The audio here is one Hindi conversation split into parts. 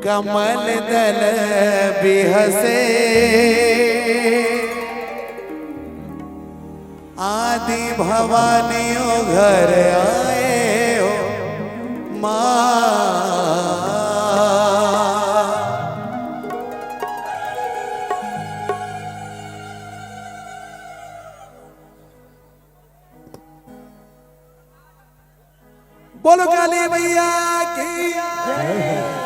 कमल दल बिहसे आदि भवानियों घर आए हो माँ। बोलो काली मैया की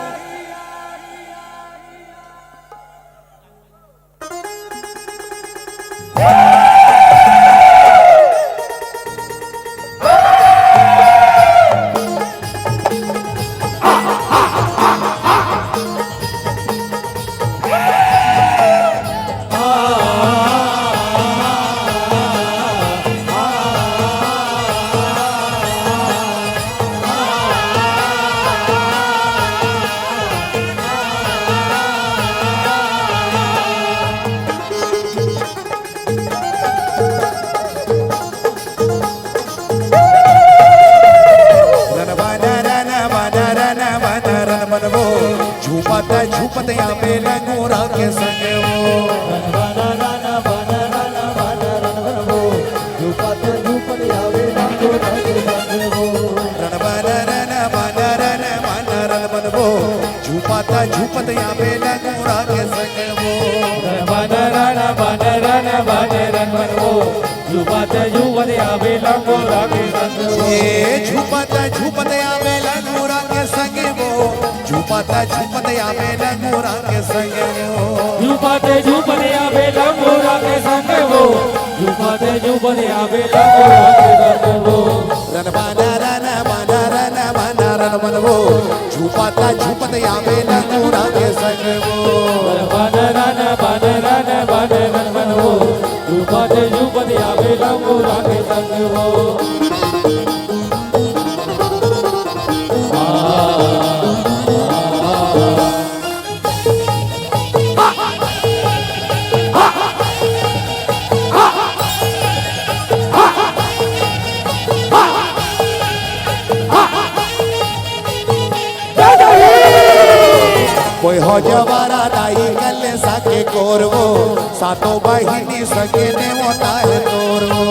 झूपता झूपत यहाँ पे लंगूरा के संग वो झूपता झूपत यहाँ पे लंगूरा के संग वो झूपता झूपत यहाँ पे लंगूरा के संग वो झूपता झूपत यहाँ पे लंगूरा के संग ये झूपता झूपत यहाँ पे लंगूरा के संग वो झूपता झूपत यहाँ पे लंगूरा के संग वो झूपते झूपते यहाँ पे लंगूरा के संग वो झूपते झूपते यहाँ पे लंगूरा के संग वो रन बाना रन बाना रन बाना रन बन वो झूपता झूपत यहाँ पे लंगूरा के संग वो बाना रन बाना रन बाना रन बन वो झूपते झूपते यहाँ पे लंगूरा के संग वो कोई हो जवारा दाई कल सके कोरवो सातों बहिनी सके ने होता है तोरवो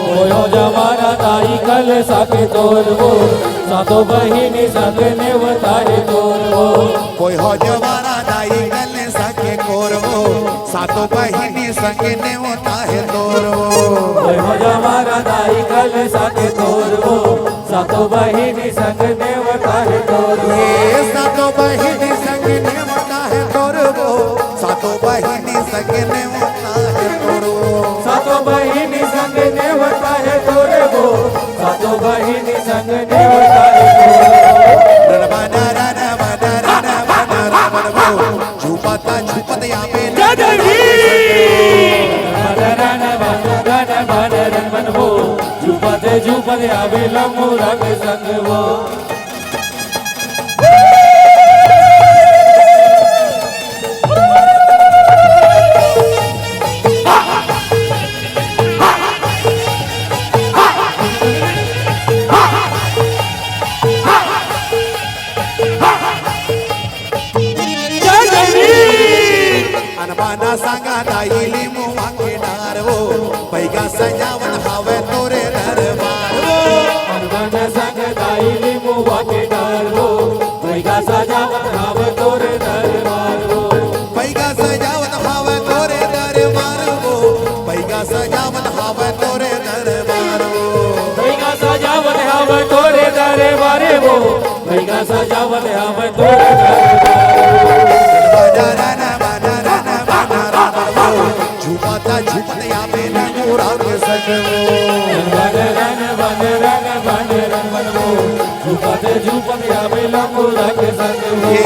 कोई हो जवारा दाई कल सके तोरवो सातों बहिनी सके ने होता है तोरवो कोई हो जवारा दाई कल सके कोरवो सातों बहिनी सके ने होता है तोरवो कोई हो जवारा दाई कल सके तोरवो सातों बहिनी सके ने होता है तोरवो सातों बहिनी सके ने सातों बहिनी संगे ने होता है तोरो सातों बहिनी संग ने होता है तोरे वो सातों बहिनी संग ने होता है रन बना रन बना रन बना रन वो झूपता झूपत यहाँ पे रन बना रन वो झूपते झूपते यहाँ पे लंगूरा के संग वो अनबाना सांगा दाईली मुआ के डार वो पैगा सजावन हावे तोरे दरबार वो अनबाना सांगा दाईली मुआ के डार वो पैगा सजावन हावे तोरे दरबार वो पैगा सजावन हावे तोरे दरबार वो पैगा सजावन हावे तोरे दरबार वो पैगा सजावन हावे तोरे दरबार वो पैगा सजावन हावे तोरे झूपता झूपत यहाँ पे लंगूरा के संग वो झूपते झूपते यहाँ पे लंगूरा के संग वो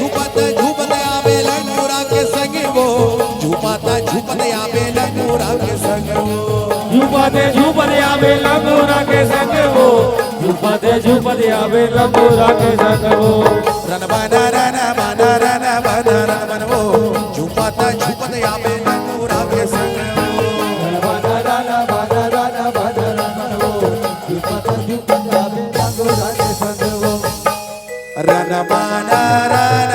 झूपता झूपत यहाँ पे लंगूरा के संग वो झूपता झूपत यहाँ पे लंगूरा के संग वो झूपते झूपते यहाँ पे लंगूरा के संग वो झूपते झूपते यहाँ पे लंगूरा के संग वो रन बना रन बना रन बना रन बन वो झूपता झूपत यहाँ पे लंगूरा के संग वो बना रन बना रन वो झूपते झूपते यहाँ पे लंगूरा के संग वो रन बना रन